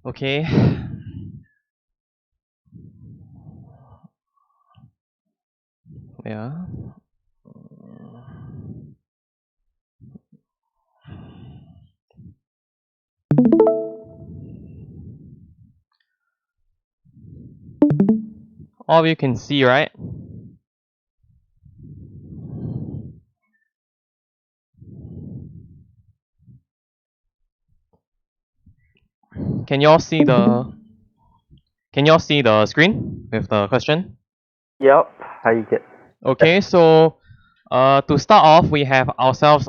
Okay. Yeah. All of you can see, right? Can y'all see the screen with the question? Yep. How you get? Okay, so to start off, we have ourselves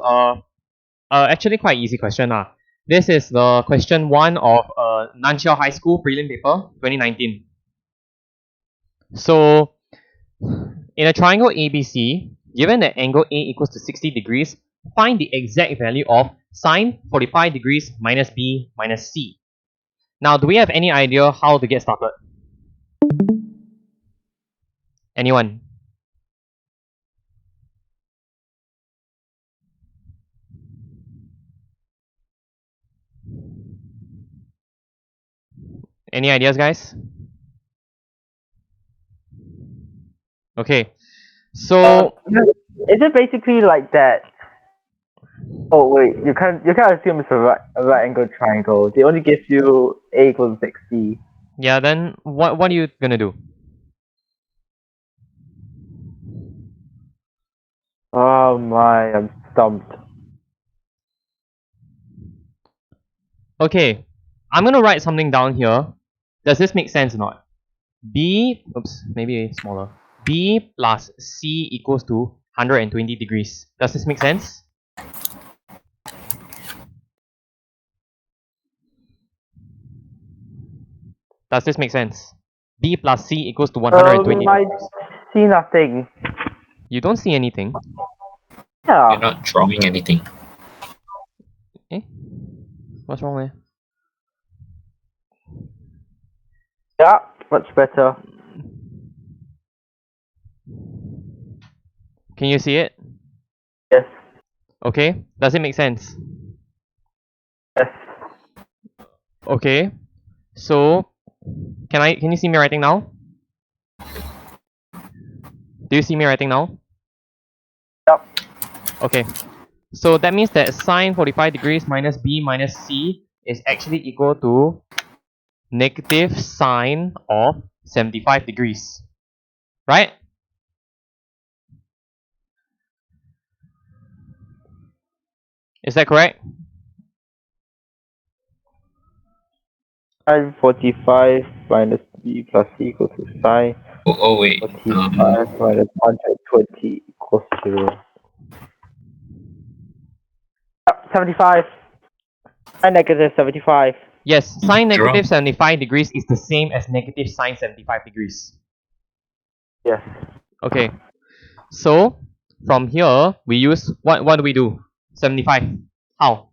actually quite easy question lah. This is the question 1 of Nanxiao High School prelim paper 2019. So in a triangle ABC, given that angle A equals to 60 degrees, find the exact value of sine 45 degrees minus B minus C. Now, do we have any idea how to get started? Anyone? Any ideas, guys? Okay, so Is it basically like that? Oh wait, you can't assume it's a right angle triangle. They only give you A equals 60. yeah, then what are you gonna do? Oh my, I'm stumped. Okay, I'm gonna write something down here. Does this make sense or not? B, oops, maybe smaller. B plus C equals to 120 degrees. Does this make sense? Does this make sense? B plus C equals to 120 I degrees. see nothing. You don't see anything. Yeah. You're not drawing anything. Eh? What's wrong there? Yeah, much better. Can you see it? Yes. Okay. Does it make sense? Yes. Okay. So can you see me writing now? Do you see me writing now? Yep. Okay. So that means that sine 45 degrees minus B minus C is actually equal to negative sine of 75 degrees. Right? Is that correct? Sine 45 minus B plus C equals to sine Oh wait. 45 minus 120 equals to 75. Sine negative 75. Yes, sine Draw. negative 75 degrees is the same as negative sine 75 degrees. Yes. Okay. So from here we use what do we do? 75. How?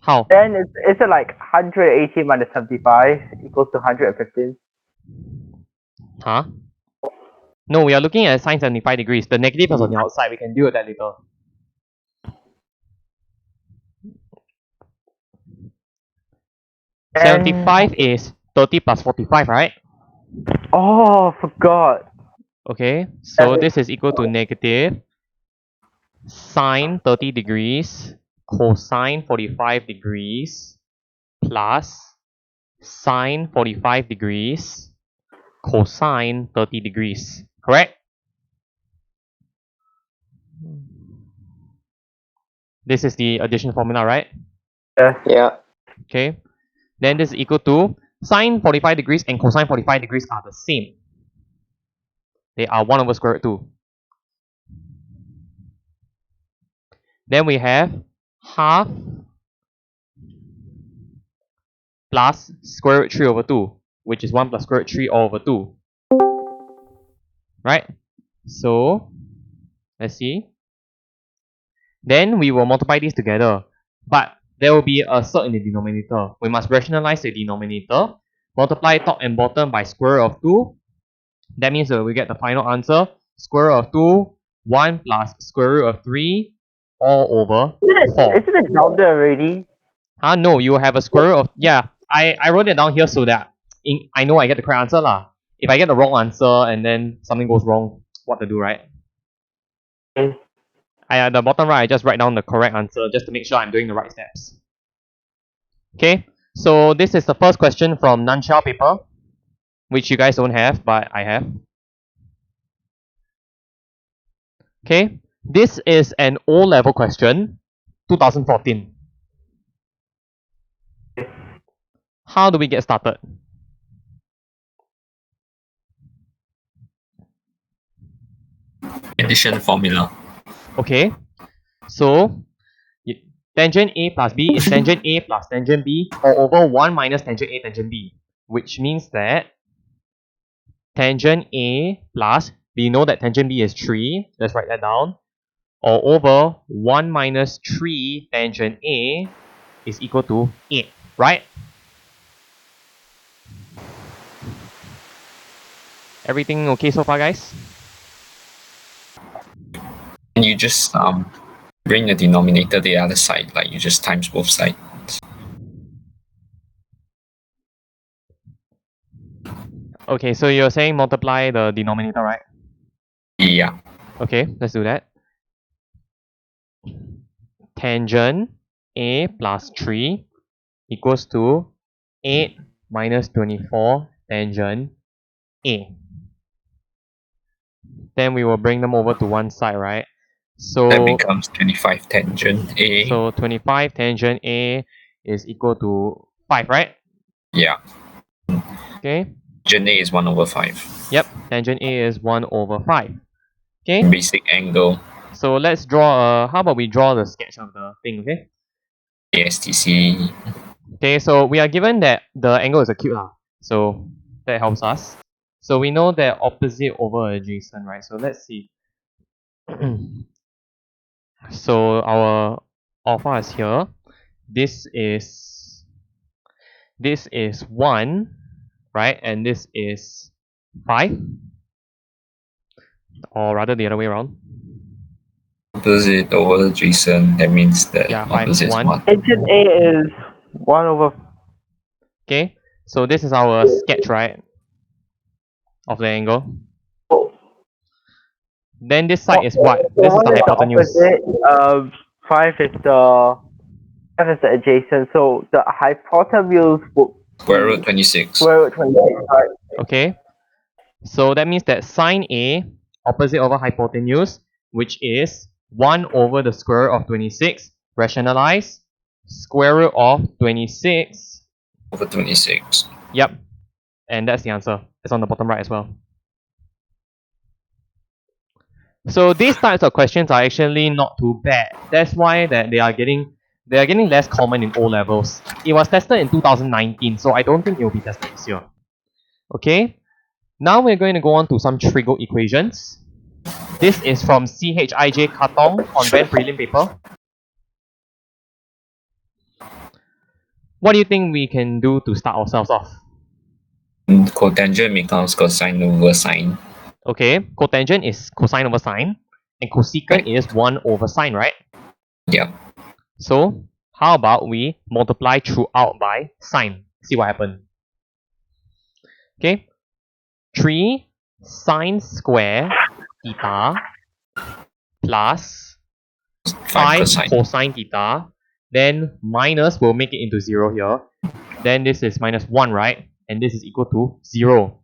How? Then is it like 180 minus 75 equals to 115? Huh? No, we are looking at sine 75 degrees. The negative is on the outside. We can deal with that later. And 75 is 30 plus 45, right? oh, forgot. Okay, so this is equal to negative sine 30 degrees cosine 45 degrees plus sine 45 degrees cosine 30 degrees. Correct? This is the addition formula, right? Yes. Yeah. Okay. Then this is equal to sine 45 degrees and cosine 45 degrees are the same. They are 1 over square root 2. Then we have half plus square root 3 over 2, which is 1 plus square root 3 all over 2. Right? So, let's see. Then we will multiply these together. But there will be a surd in the denominator. We must rationalize the denominator. Multiply top and bottom by square root of 2. That means we get the final answer. Square root of 2, 1 plus square root of 3 all over Isn't 4. it down there already? No, you have a square root of, yeah, I wrote it down here so that I know I get the correct answer lah. If I get the wrong answer and then something goes wrong, what to do, right? Okay. At the bottom right, I just write down the correct answer just to make sure I'm doing the right steps. Okay, so this is the first question from non-shell paper, which you guys don't have, but I have. Okay, this is an O-Level question, 2014. How do we get started? Addition formula. Okay, so tangent A plus B is tangent A plus tangent B all over 1 minus tangent A tangent B, which means that tangent A plus, we know that tangent B is 3, let's write that down, all over 1 minus 3 tangent A is equal to 8, right? Everything okay so far, guys? And you just bring the denominator the other side, like you just times both sides. Okay, so you're saying multiply the denominator, right? Yeah. Okay, let's do that. Tangent A plus 3 equals to 8 minus 24 tangent A. Then we will bring them over to one side, right? So That becomes 25 tangent A. So 25 tangent A is equal to 5, right? Yeah. Okay. Tangent A is 1 over 5. Yep, tangent A is 1 over 5. Okay. Basic angle. So let's draw how about we draw the sketch of the thing, okay? ASTC. Okay, so we are given that the angle is acute lah. So that helps us. So we know that opposite over adjacent, right? So let's see. So our alpha is here. This is 1, right? And this is 5. Or rather the other way around. Opposite over adjacent, that means that Yeah, 5, opposite is 1. 1. Tangent A is 1 over. Okay, so this is our sketch, right? Of the angle. Then this side is what? This is the hypotenuse. Opposite, 5 is the adjacent, so the hypotenuse would Square root 26. square root 26, right? Okay, so that means that sine A opposite over hypotenuse, which is 1 over the square root of 26, rationalize, square root of 26. Over 26. Yep, and that's the answer. It's on the bottom right as well. So these types of questions are actually not too bad. That's why that they are getting less common in O levels. It was tested in 2019, so I don't think it will be tested this year. Okay, now we're going to go on to some trigo equations. This is from CHIJ Katong on Van prelim paper. What do you think we can do to start ourselves off? Cotangent becomes cosine over sine. Okay, cotangent is cosine over sine, and cosecant is 1 over sine, right? Yeah. So how about we multiply throughout by sine? See what happens. Okay, 3 sine square theta plus 5 cosine. cosine theta, then minus, we'll make it into 0 here. Then this is minus 1, right? And this is equal to 0.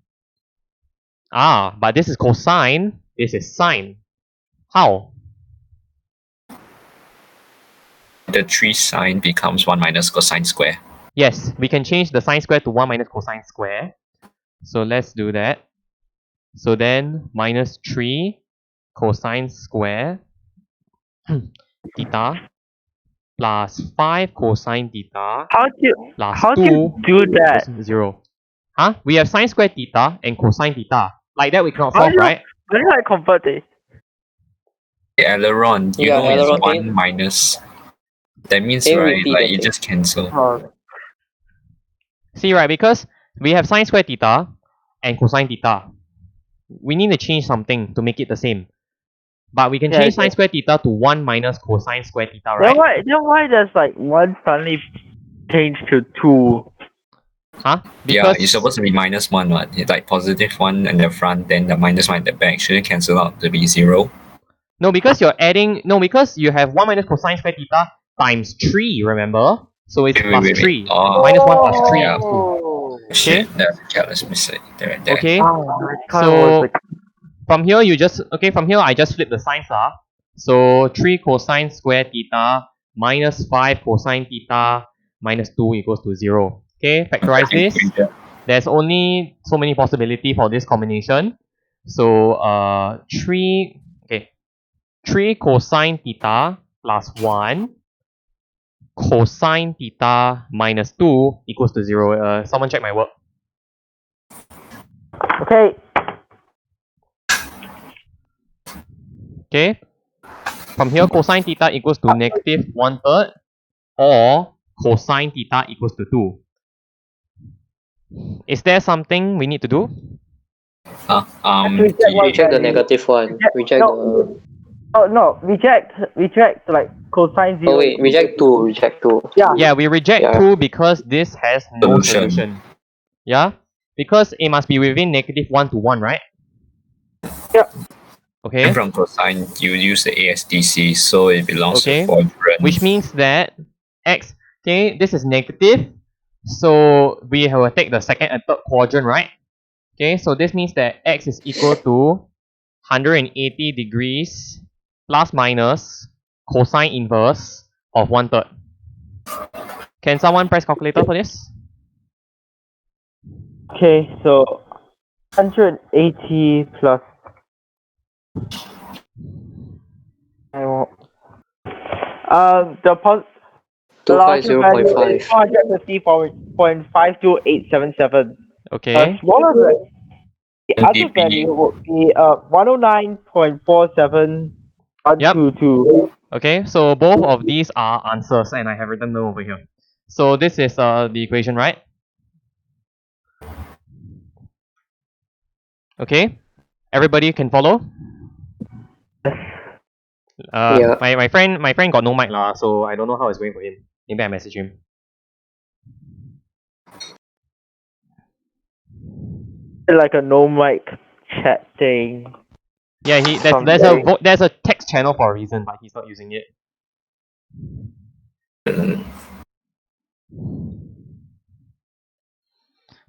But this is cosine, this is sine. How? The 3 sine becomes 1 minus cosine square. Yes, we can change the sine square to 1 minus cosine square. So let's do that. So then minus 3 cosine square theta plus 5 cosine theta plus 2 do that? equals 0. We have sine square theta and cosine theta. Like that we cannot solve, right? How do I convert it? The aileron, you Yeah, know it's aileron 1 thing. minus. That means, It will right, be like the you thing. just cancel. See, right, because we have sine square theta and cosine theta. We need to change something to make it the same. But we can Yeah, change sine okay. square theta to 1 minus cosine square theta, right? Then why does like 1 suddenly change to 2? Huh? Yeah, Because it's supposed to be -1, what? It's like +1 in the front, then the -1 at the back. Shouldn't cancel out to be 0? no, because you're adding because you have 1 minus cosine square theta times 3, remember? So it's Wait, plus wait, wait. 3. Oh, Minus 1 plus 3 yeah. equals 2. Shit, that's a careless mistake right there. Okay? I thought it So was like from here I just flip the signs. So 3 cosine square theta minus 5 cosine theta minus 2 equals to 0. Okay, factorize this. There's only so many possibility for this combination. So 3 cosine theta plus 1 cosine theta minus 2 equals to 0. Someone check my work. okay. Okay. From here, cosine theta equals to negative 1/3 or cosine theta equals to 2. Is there something we need to do? Reject one Reject the value. negative one. Reject the. No, reject like cosine 0. Oh wait, reject 2. Reject 2. Yeah. Yeah, we reject Yeah. 2 because this has no Solution. solution. Yeah? Because it must be within negative 1 to 1, right? Yep. Okay. And from cosine, you use the ASDC, so it belongs Okay. to quadrant. Which means that x, okay, this is negative. So we will take the second and third quadrant, right? Okay, so this means that x is equal to 180 degrees plus minus cosine inverse of 1/3. Can someone press calculator for this? Okay, so 180 plus. The larger value is 250.5. 450.52877. Okay. Smaller value, the other DP. value would be 109.47122. Okay, so both of these are answers and I have written them over here. So this is the equation, right? Okay, everybody can follow? Yeah. My friend got no mic lah, so I don't know how it's going for him. Maybe I message him. Like a no mic chat thing. Yeah, there's a text channel for a reason, but he's not using it.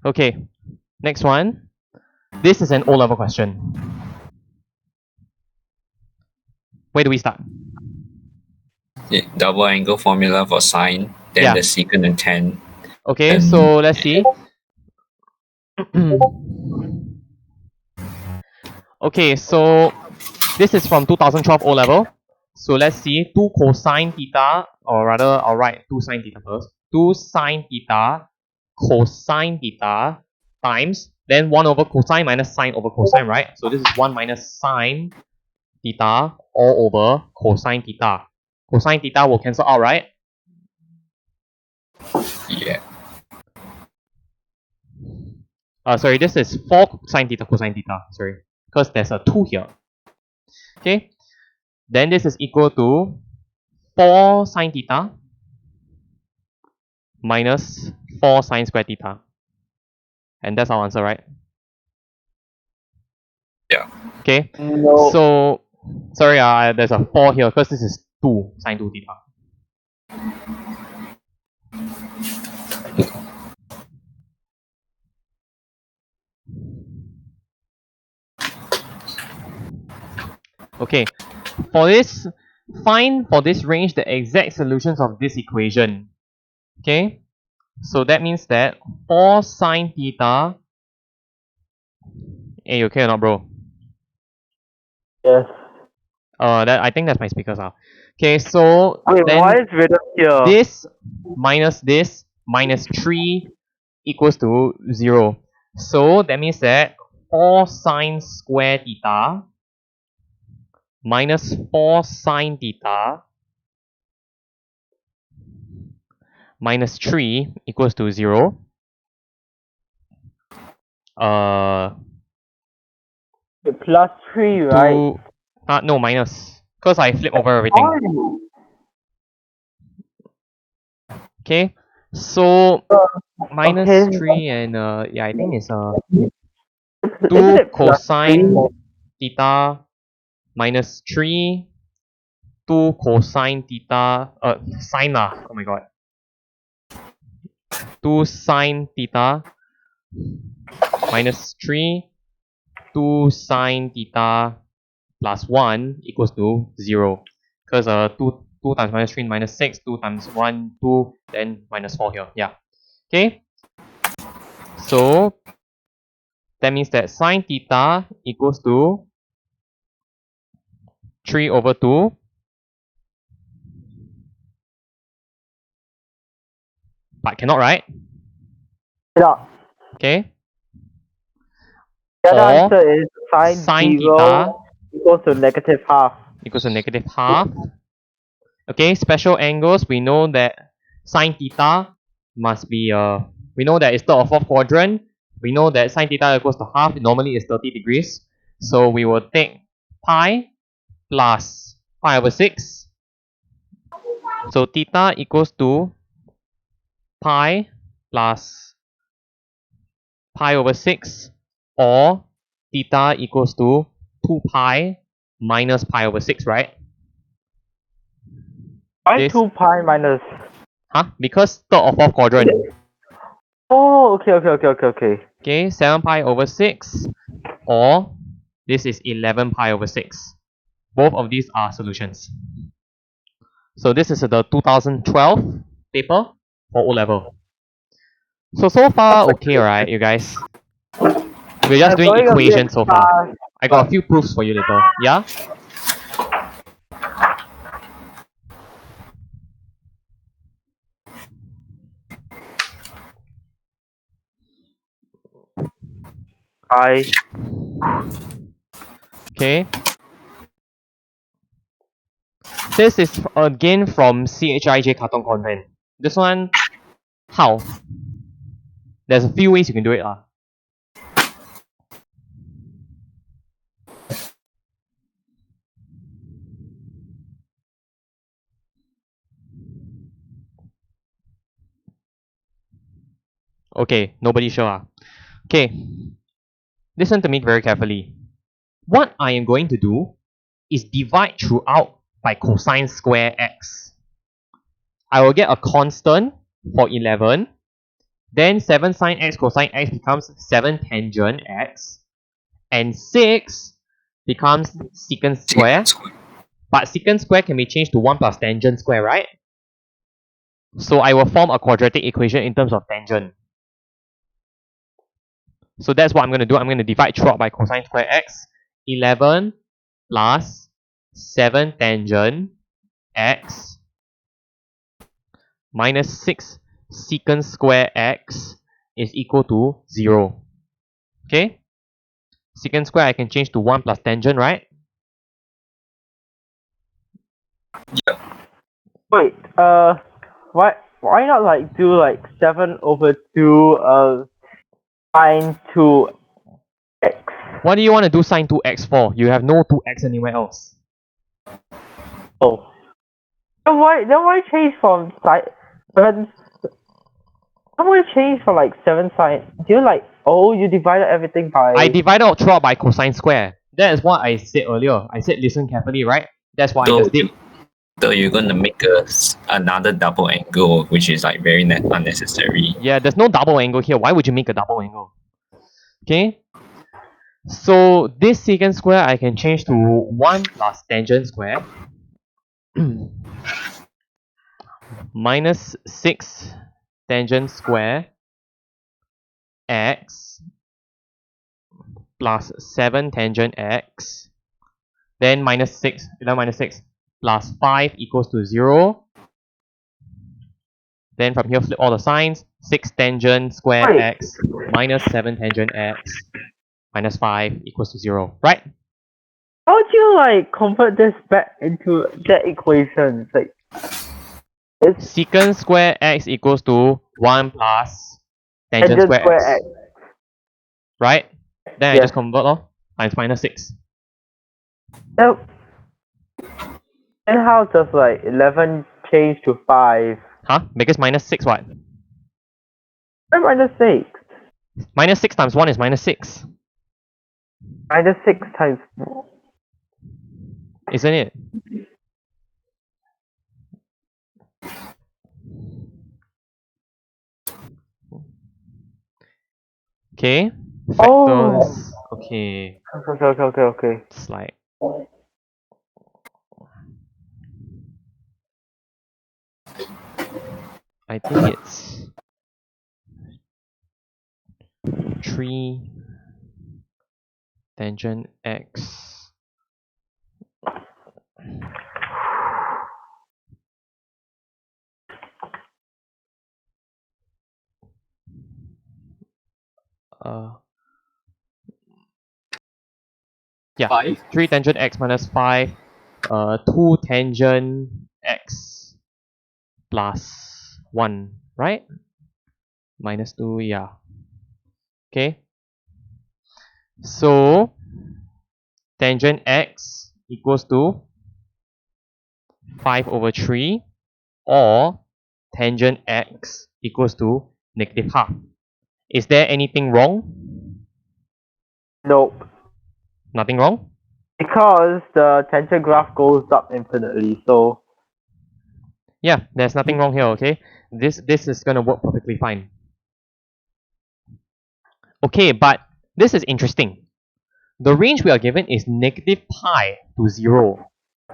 Okay, next one. This is an O-level question. Where do we start? Yeah, double angle formula for sine, then Yeah. the secant and tan. Okay, And- so let's see. Okay, so this is from 2012 O-level. So let's see, 2 cosine theta, or rather I'll write 2 sine theta first. 2 sine theta cosine theta times, then 1 over cosine minus sine over cosine, right? So this is 1 minus sine theta all over cosine theta. Cosine theta will cancel out, right? Yeah. Sorry, this is 4 sine theta cosine theta, sorry. Because there's a 2 here. Okay, then this is equal to 4 sine theta minus 4 sine square theta. And that's our answer, right? Yeah. Okay, No. so sorry, there's a 4 here because this is 2 sine 2 theta. Okay, find for this range the exact solutions of this equation. Okay, so that means that 4 sine theta. Hey, you okay or not, bro? Yes. That I think that's my speakers. Okay, so Wait, then why is written here? this minus 3 equals to 0. So that means that 4 sine square theta minus 4 sine theta minus 3 equals to 0. Plus 3, right? No, minus. Because I flip over everything. Oh, Okay. So minus okay. 3 and yeah, I think it's 2 Isn't it plus cosine 3? theta minus 3 2 cosine theta sine lah. Oh my god. 2 sine theta minus 3 2 sine theta plus 1 equals to 0. Because 2 times minus 3 minus 6, 2 times 1, 2, then minus 4 here. Yeah. Okay. So that means that sine theta equals to 3 over 2 but cannot, right? Yeah. Okay. The other Or answer is sine sine 0 theta equals to negative half. equals to negative half. Okay, special angles, we know that sine theta must be we know that it's third or fourth quadrant. We know that sine theta equals to half, normally it's 30 degrees. So we will take pi plus pi over 6. So theta equals to pi plus pi over 6, or theta equals to 2 pi minus pi over 6, right? Why This- 2 pi minus? Because third or fourth quadrant. Oh, okay. Okay, 7 pi over 6, or this is 11 pi over 6. Both of these are solutions. So this is the 2012 paper for O-Level. So far okay, right, you guys? We're just doing Going a bit equations so far. fast, I got a few proofs for you later. Yeah? Okay. This is again from CHIJ Katong Convent. This one, how? There's a few ways you can do it. Okay, nobody sure. Okay, listen to me very carefully. What I am going to do is divide throughout by cosine square x. I will get a constant for 11. Then 7 sine x cosine x becomes 7 tangent x. And 6 becomes secant square. But secant square can be changed to 1 plus tangent square, right? So I will form a quadratic equation in terms of tangent. So that's what I'm going to do. I'm going to divide throughout by cosine square x. 11 plus 7 tangent x minus 6 secant square x is equal to 0. Okay? Secant square I can change to 1 plus tangent, right? Wait, why not like do like 7 over 2 sine 2x? What do you want to do sine 2x for? You have no 2x anywhere else. Oh. Then why change from sine 7? Why change from like 7 sine? Do you like, oh, you divided everything by... I divided out throughout by cosine square. That is what I said earlier. I said listen carefully, right? That's what I just did. So you're gonna make another double angle, which is like very unnecessary. Yeah, there's no double angle here. Why would you make a double angle? Okay? So this secant square I can change to 1 plus tangent square minus 6 tangent square x plus 7 tangent x, then minus 6, 11 minus 6 plus 5 equals to 0. Then from here flip all the signs. 6 tangent square x minus 7 tangent x minus 5 equals to 0. Right? How would you like convert this back into that equation? Like, it's Secant square x equals to 1 plus tangent square x. Right? Then I Yeah. just convert times minus 6. no, Then how does like 11 change to 5? Huh? Because minus 6 what? Why minus 6? Minus 6 times 1 is minus 6. Minus 6 times 4. Isn't it? Okay. Factors. Okay. Okay. It's like I think it's 3 tangent x yeah, 5. 3 tangent x minus 5 2 tangent x plus 1, right? Minus 2, yeah. Okay. So tangent x equals to 5 over 3, or tangent x equals to negative half. Is there anything wrong? Nope. Nothing wrong? Because the tangent graph goes up infinitely, so Yeah, there's nothing wrong here, okay? This is gonna work perfectly fine. Okay, but this is interesting. The range we are given is negative pi to 0.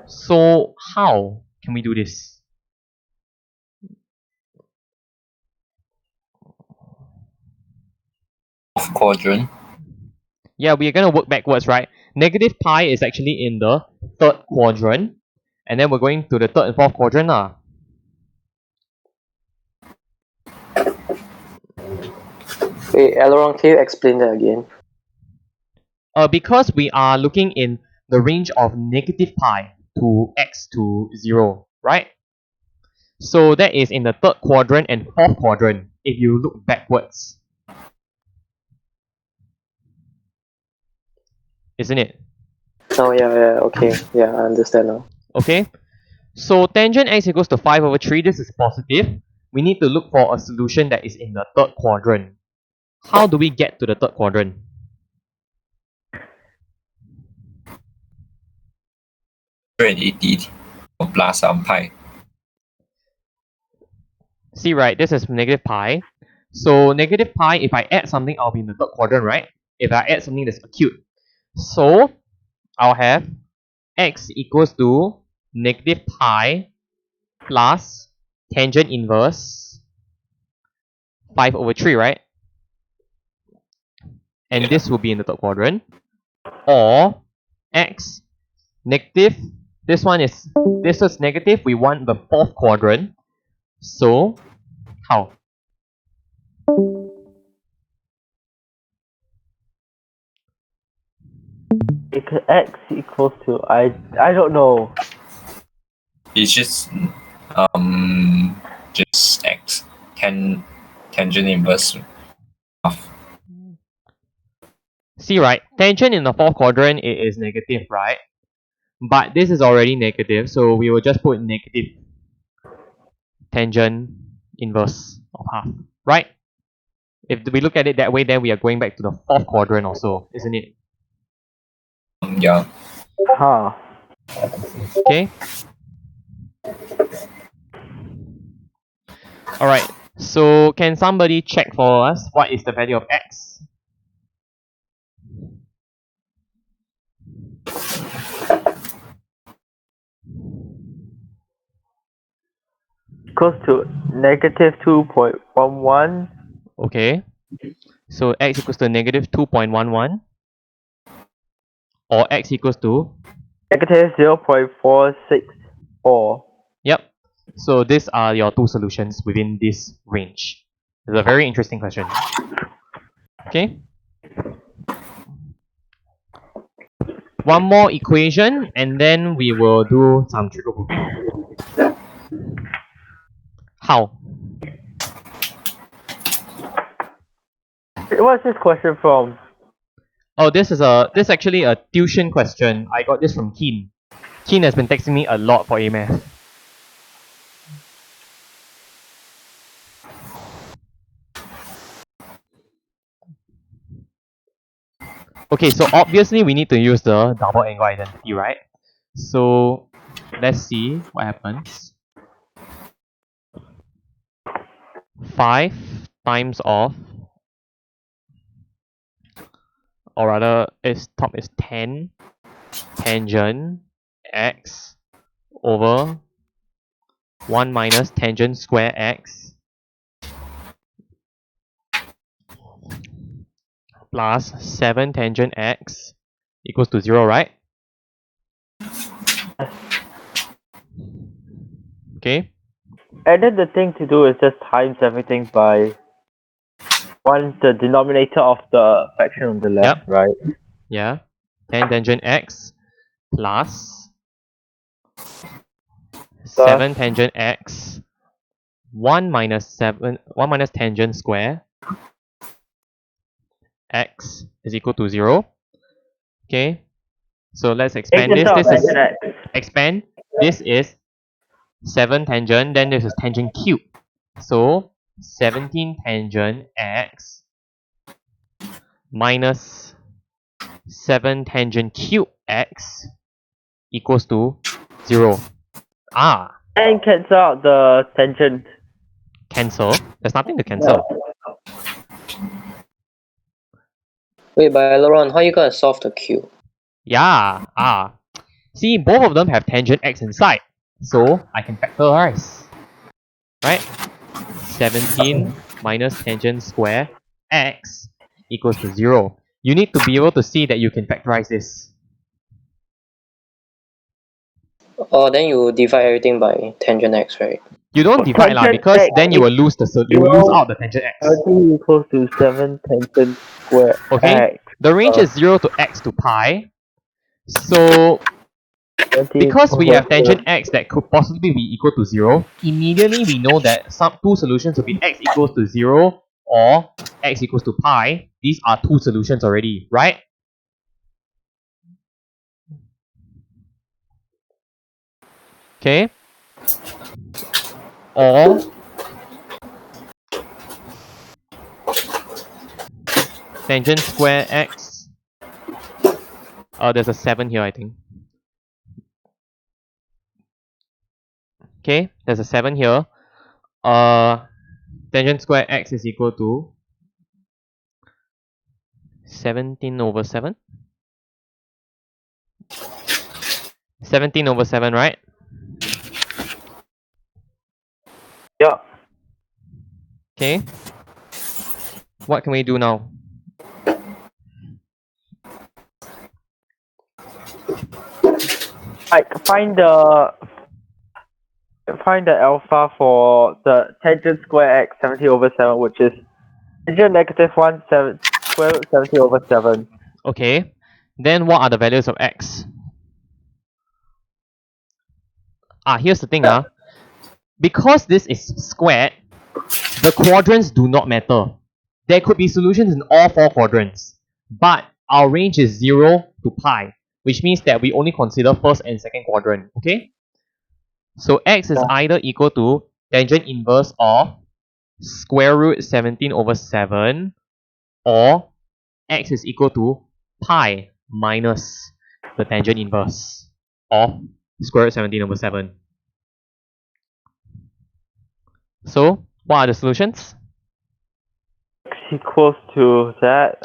So how can we do this? Fourth quadrant. Yeah, we are gonna work backwards, right? Negative pi is actually in the third quadrant, and then we're going to the third and fourth quadrant. Wait, Elrond, can you explain that again? Because we are looking in the range of negative pi to x to 0, right? So that is in the third quadrant and fourth quadrant if you look backwards. Isn't it? Oh, yeah, okay. Yeah, I understand now. Okay? So tangent x equals to 5 over 3, this is positive. We need to look for a solution that is in the third quadrant. How do we get to the third quadrant? And 80 plus pi. See, right, this is negative pi. So negative pi, if I add something, I'll be in the third quadrant, right? If I add something that's acute. So I'll have x equals to negative pi plus tangent inverse 5 over 3, right? And Yeah. this will be in the third quadrant. Or x negative, this is negative, we want the fourth quadrant. So how? x equals to I don't know. It's just x tangent inverse of. See, right, tangent in the fourth quadrant it is negative, right? But this is already negative, so we will just put negative tangent inverse of half, right? If we look at it that way, then we are going back to the fourth quadrant also, isn't it? Yeah. Huh. Okay. Alright, so can somebody check for us what is the value of x? Equals to negative 2.11. Okay. So x equals to negative 2.11, or x equals to, Negative 0.464. yep. So these are your two solutions within this range. It's a very interesting question. Okay. One more equation and then we will do some trigonometry. How? What's this question from? Oh, this is actually a tuition question. I got this from Keen. Keen has been texting me a lot for A-math. Okay, so obviously we need to use the double angle identity, right? So let's see what happens. 5 times of, or rather its top is 10 tangent x over 1 minus tangent square x plus 7 tangent x equals to 0, right? Okay. And then the thing to do is just times everything by the denominator of the fraction on the left, Yep. right? Yeah. 10 tangent x plus 7 tangent x 1 minus tangent square x is equal to 0. Okay. So let's expand this. This is expand. This is 7 tangent, then this is tangent cube. So 17 tangent x minus 7 tangent cube x equals to 0. And cancel out the tangent. Cancel. There's nothing to cancel. Wait, but Aileron, how you gonna solve the cube? Yeah. See, both of them have tangent x inside. So I can factorize. Right? 17 minus tangent square x equals to 0. You need to be able to see that you can factorize this. Oh, then you divide everything by tangent x, right? You don't divide lah, Tangent because x then you will lose you will lose out the tangent x. everything equals to 7 tangent square Okay? x. The range is 0 to x to pi. So because we have tangent x that could possibly be equal to 0, immediately we know that two solutions will be x equals to 0 or x equals to pi. These are two solutions already, right? Okay? Or tangent square x. There's a 7 here, I think. Okay, there's a 7 here. Tangent square x is equal to 17 over 7. 17 over 7, right? Yeah. Okay. What can we do now? Like find the alpha for the tangent square x 70 over 7, which is tangent negative 1 square root 70 over 7. Okay. Then what are the values of x? Here's the thing. Because this is squared, the quadrants do not matter. There could be solutions in all 4 quadrants. But our range is 0 to pi, which means that we only consider first and second quadrant. Okay? So x is either equal to tangent inverse of square root 17 over 7, or x is equal to pi minus the tangent inverse of square root 17 over 7. So, what are the solutions? X equals to that.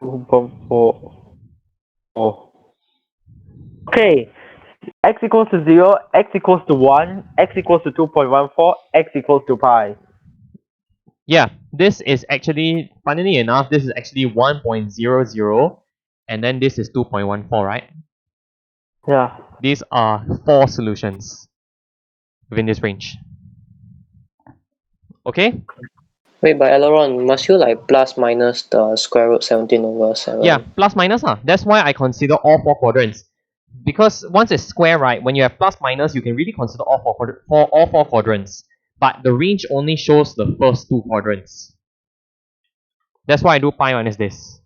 2.4. Okay. X equals to 0, x equals to 1, x equals to 2.14, x equals to pi. Yeah, this is actually, funnily enough, this is actually 1.00, and then this is 2.14, right? Yeah. These are 4 solutions within this range. Okay? Wait, but Aileron, must you like plus minus the square root 17 over 7? Yeah, plus minus. That's why I consider all 4 quadrants. Because once it's square, right, when you have plus minus, you can really consider all 4 quadrants. But the range only shows the first 2 quadrants. That's why I do pi minus this.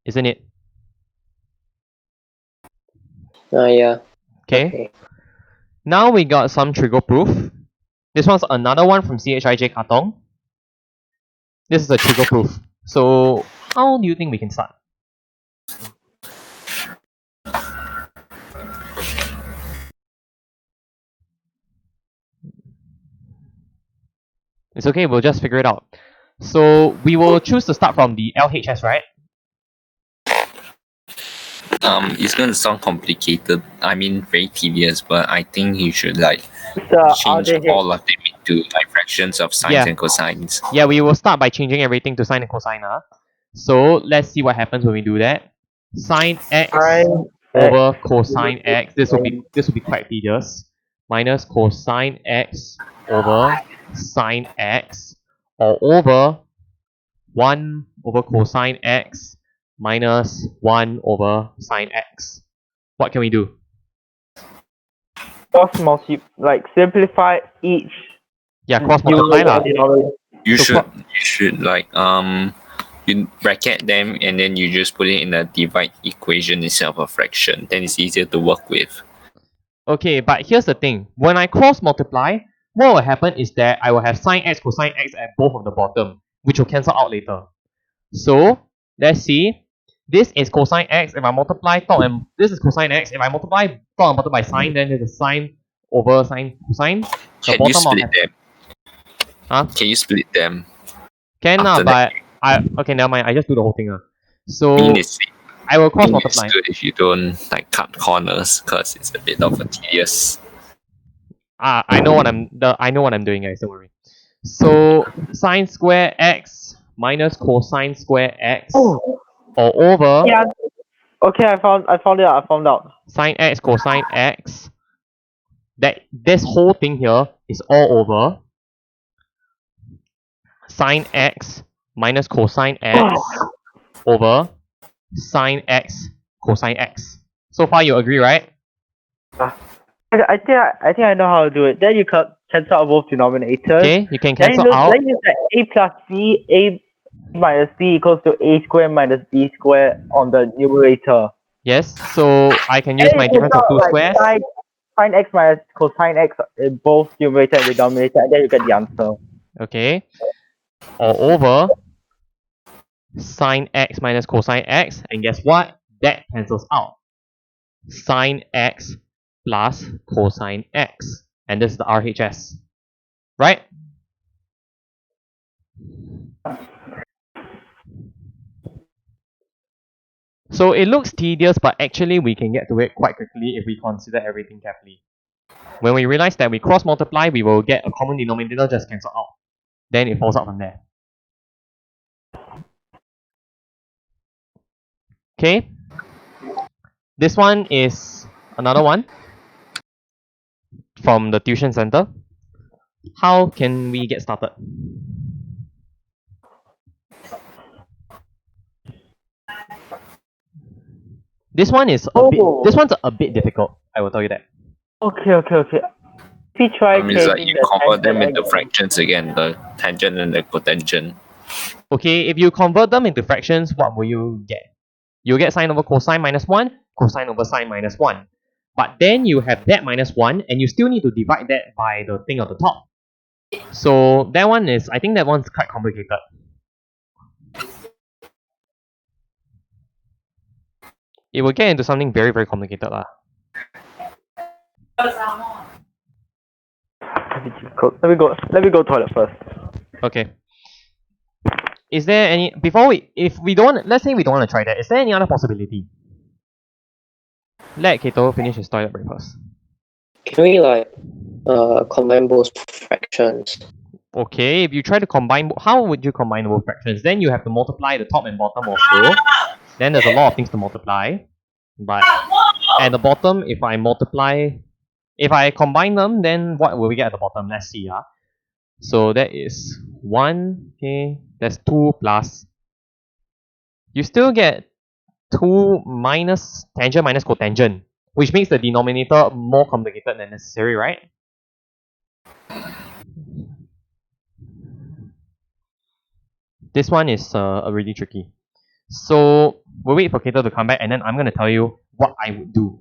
Isn't it? Yeah. Okay. Okay. Now we got some trigo proof. This one's another one from CHIJ Katong. This is a trigo proof. So how do you think we can start? It's okay, we'll just figure it out. So we will choose to start from the LHS, right? It's gonna sound complicated. I mean, very tedious, but I think you should like So change RJH. all of them into like fractions of sines Yeah. and cosines. Yeah, we will start by changing everything to sine and cosine. So let's see what happens when we do that. Sine x Sine over cosine x. This will be quite tedious. Minus cosine x over sine x, or over 1 over cosine x minus 1 over sine x. What can we do? like simplify each. Yeah, cross multiply lah. You So should like you bracket them and then you just put it in a divide equation instead of a fraction. Then it's easier to work with. Okay, but here's the thing. When I cross multiply, what will happen is that I will have sine x, cosine x at both of the bottom, which will cancel out later. So let's see. This is cosine x. If I multiply top and this is cosine x. If I multiply top and bottom by sine, then there's a sine over sine cosine. The Can you bottom will split have, them? huh? Can you split them? Can After but okay, never mind. I just do the whole thing. So I mean, it's I will cross multiply. good if you don't like cut corners because it's a bit of a tedious. I know what I'm doing, guys. Don't worry. So sine square x minus cosine square x, Oh, or over yeah. Okay, I found it out. I found out. sine x cosine x. That this whole thing here is all over sine x minus cosine x over sine x cosine x. So far you agree, right? I think I know how to do it. Then you cancel out both denominators. Okay, you can Then cancel out. then you say a plus b, a minus b equals to a squared minus b squared on the numerator. Yes, so I can use Then my you difference of cancel two out, squares. Sine x minus cosine x in both numerator and denominator, and then you get the answer. Okay, or over sine x minus cosine x, and guess what? That cancels out. Sine x plus cosine x, and this is the RHS, right? So it looks tedious, but actually we can get to it quite quickly if we consider everything carefully. When we realize that we cross multiply, we will get a common denominator just cancel out. Then it falls out from there. Okay. This one is another one from the tuition center. How can we get started? This one is this one's a bit difficult, I will tell you that. Okay. If you try It's like changing you the convert them tangent into angle. fractions again, the tangent and the cotangent. Okay, if you convert them into fractions, what will you get? You'll get sine over cosine minus 1, cosine over sine minus 1. But then you have that minus 1, and you still need to divide that by the thing at the top. So that one is, I think that one's quite complicated. It will get into something very, very complicated lah. Let me go toilet first. Okay. Is there any, before we, if we don't, let's say we don't want to try that, is there any other possibility? Let Kato finish his toilet break first. Can we like combine both fractions? Okay, if you try to combine, how would you combine both fractions? Then you have to multiply the top and bottom also. Then there's a lot of things to multiply. But at the bottom, if I combine them, then what will we get at the bottom? Let's see. So that is 1, okay, that's 2 plus. You still get 2 minus tangent minus cotangent, which makes the denominator more complicated than necessary, right? This one is really tricky. So we'll wait for Kato to come back, and then I'm gonna tell you what I would do.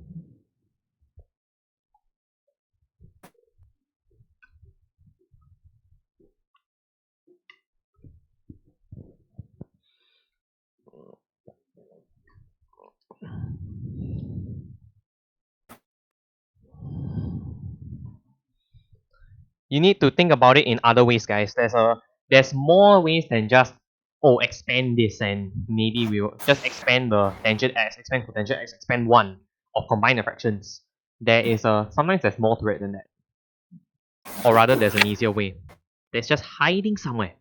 You need to think about it in other ways, guys. There's more ways than just expand this and maybe we'll just expand the tangent x, expand cotangent x, expand one, or combine the fractions. There is sometimes there's more to it than that. Or rather there's an easier way. That's just hiding somewhere.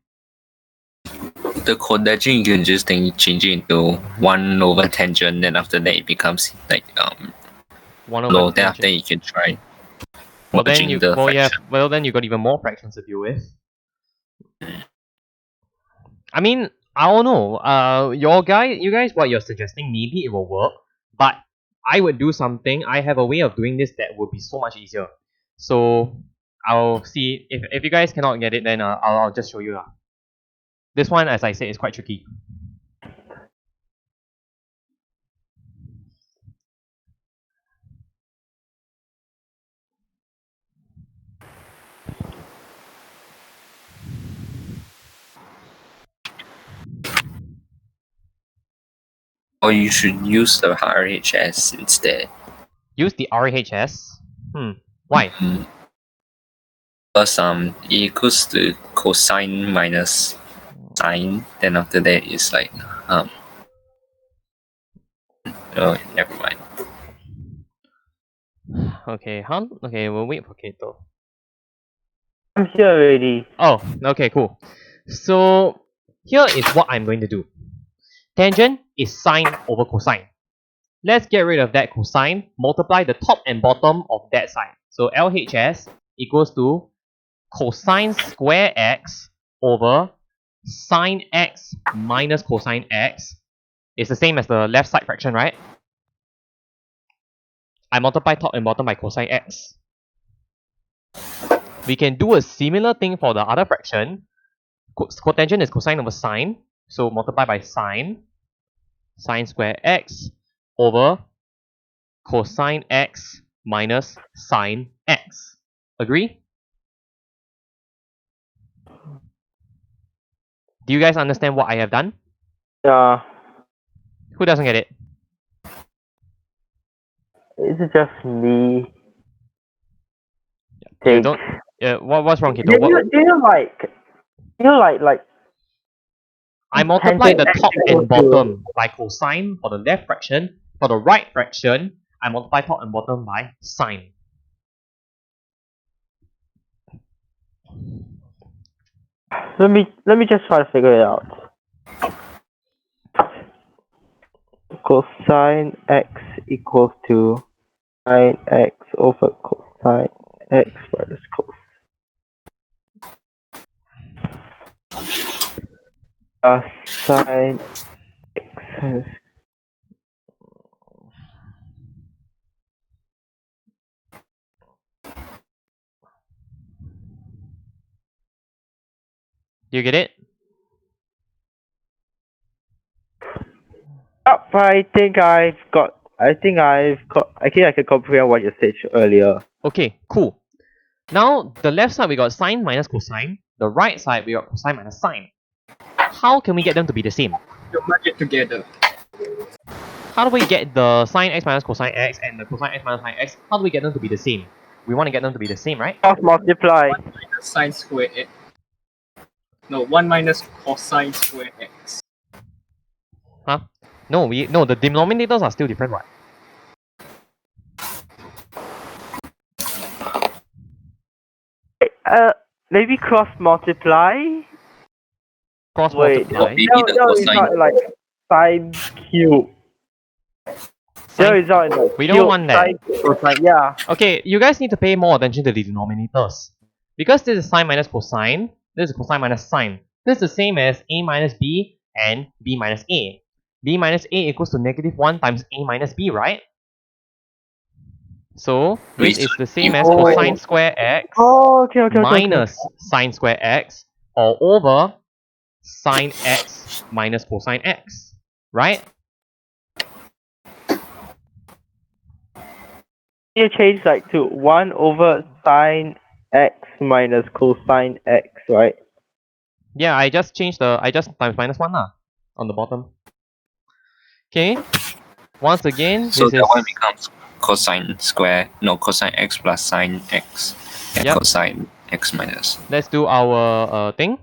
The cotangent you can just change it into 1 over tangent, then after that it becomes like 1 over low, then tangent. after you can try Well then merging you the fraction. then you got even more fractions to deal with. I mean, I don't know. You guys, what you're suggesting, maybe it will work, but I would do something. I have a way of doing this that would be so much easier. So I'll see if you guys cannot get it, then I'll just show you lah. This one, as I said, is quite tricky. Or you should use the RHS instead. Use the RHS. Why? Because it equals to cosine minus sine, then after that it's like oh, never mind. Okay, Okay, we'll wait for Kato. I'm here already. Oh, okay, cool. So here is what I'm going to do. Tangent is sine over cosine. Let's get rid of that cosine, multiply the top and bottom of that side. So LHS equals to cosine square x over sine x minus cosine x. It's the same as the left side fraction, right? I multiply top and bottom by cosine x. We can do a similar thing for the other fraction. Cotangent is cosine over sine, so multiply by sine square x over cosine x minus sine x. Agree? Do you guys understand what I have done? Yeah. Who doesn't get it? Is it just me? You don't. What's wrong, Kito? Do you like I multiply the tangent top x and equals to- bottom by cosine for the left fraction. For the right fraction, I multiply top and bottom by sine. Let me just try to figure it out. Cosine x equals to sine x over cosine x minus cos. Sine x. Do you get it? I think I can comprehend what you said earlier. Okay, cool. Now, the left side we got sine minus cosine. The right side we got cosine minus sine. How can we get them to be the same? You merge it together. How do we get the sine x minus cosine x and the cosine x minus sine x? How do we get them to be the same? We want to get them to be the same, right? Cross multiply. 1 minus sine square x. No, 1 minus cosine square x. Huh? No, the denominators are still different, right? Maybe cross multiply. Cross Wait, multiply. Maybe no, the no, it's cosine. not like sine cube. No, it's not like We don't cube, want that. sine, cosine, yeah. Okay, you guys need to pay more attention to the denominators. Because this is sine minus cosine, this is cosine minus sine. This is the same as a minus b and b minus a. B minus a equals to negative 1 times a minus b, right? So, this is the same as Oh. cosine square x Oh, okay. minus sine square x all over sine x minus cosine x, right? You change like to 1 over sine x minus cosine x, right? Yeah, I just times minus 1 lah, on the bottom. Okay, once again, So this that is... one becomes cosine x plus sine x and Yep. cosine x minus. Let's do our thing.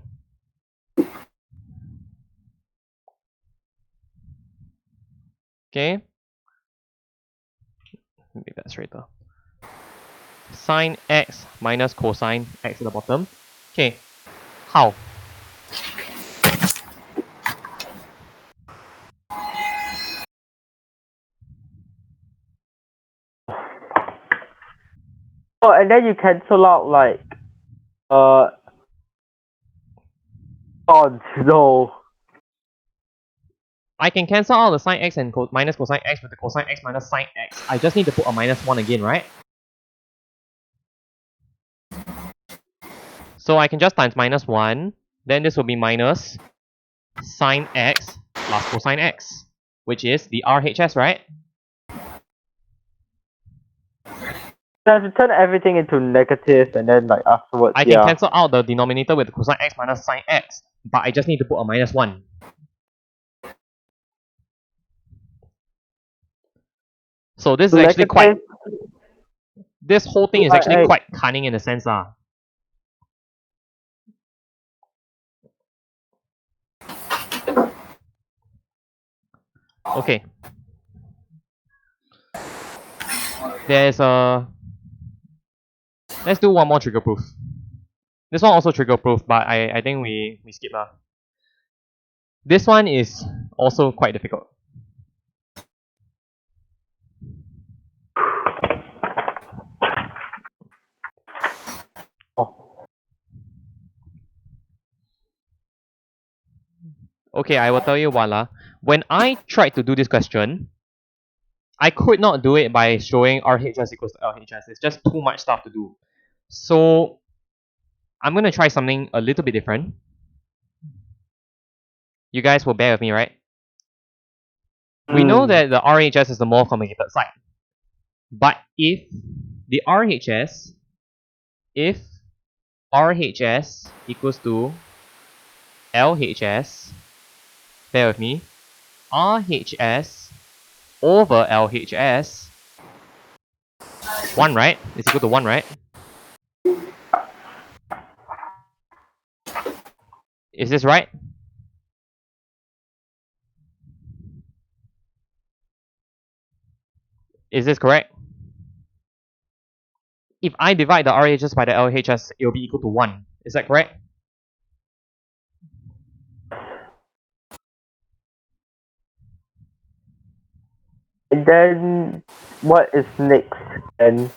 Okay. Make that straighter. Sine x minus cosine x at the bottom. Okay. How? Oh, and then you cancel out like, oh no. I can cancel out the sine x and minus cosine x with the cosine x minus sine x. I just need to put a minus 1 again, right? So I can just times minus 1. Then this will be minus sine x plus cosine x, which is the RHS, right? You have to turn everything into negative and then like afterwards, I can cancel out the denominator with cosine x minus sine x, but I just need to put a minus 1. So this is actually quite... This whole thing is actually quite cunning in a sense lah. Okay. There's a... Let's do one more trigger proof. This one also trigger proof, but I think we skip lah. This one is also quite difficult. Okay, I will tell you what lah. When I tried to do this question, I could not do it by showing RHS equals to LHS. It's just too much stuff to do. So I'm gonna try something a little bit different. You guys will bear with me, right? We know that the RHS is the more complicated side. But if RHS equals to LHS, bear with me, RHS over LHS, 1, right? Is equal to 1, right? Is this right? Is this correct? If I divide the RHS by the LHS, it will be equal to 1. Is that correct? And then what is next then?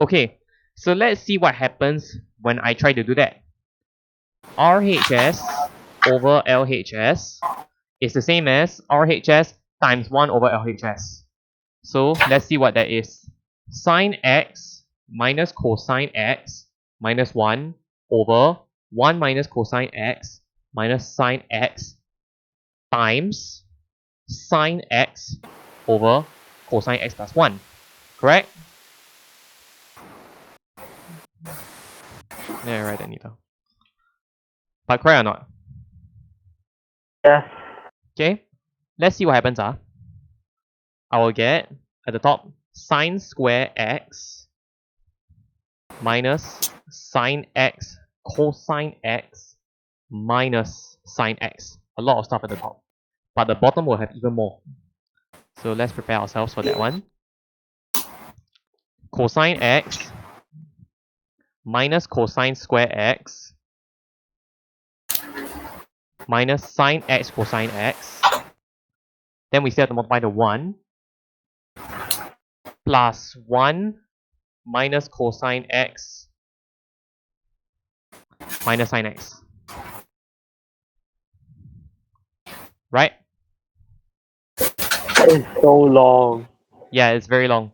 Okay, so let's see what happens when I try to do that. RHS over LHS is the same as RHS times 1 over LHS. So let's see what that is. Sine x minus cosine x minus 1 over 1 minus cosine x minus sine x times sine x over cosine x plus 1. Correct? Yeah, right, Anita. But correct or not? Yes. Okay, let's see what happens. I will get at the top sine square x minus sine x cosine x minus sine x. A lot of stuff at the top. But the bottom will have even more. So let's prepare ourselves for that one. Cosine x minus cosine square x minus sine x cosine x. Then we still have to multiply the 1 plus 1 minus cosine x minus sine x. Right? That is so long. Yeah, it's very long.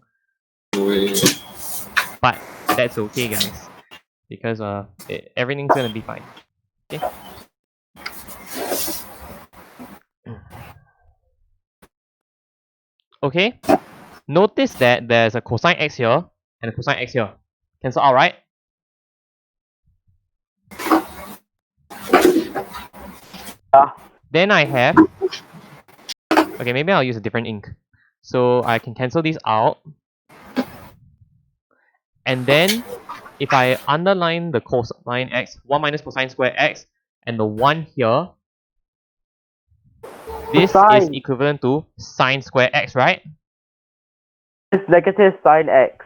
But that's okay, guys. Because everything's gonna be fine. Okay? Okay? Notice that there's a cosine x here and a cosine x here. Cancel out, right? Then I have... Okay, maybe I'll use a different ink. So I can cancel these out. And then, if I underline the cosine x, 1 minus cosine square x, and the 1 here, this is Sine. equivalent to sine square x, right? It's negative sine x.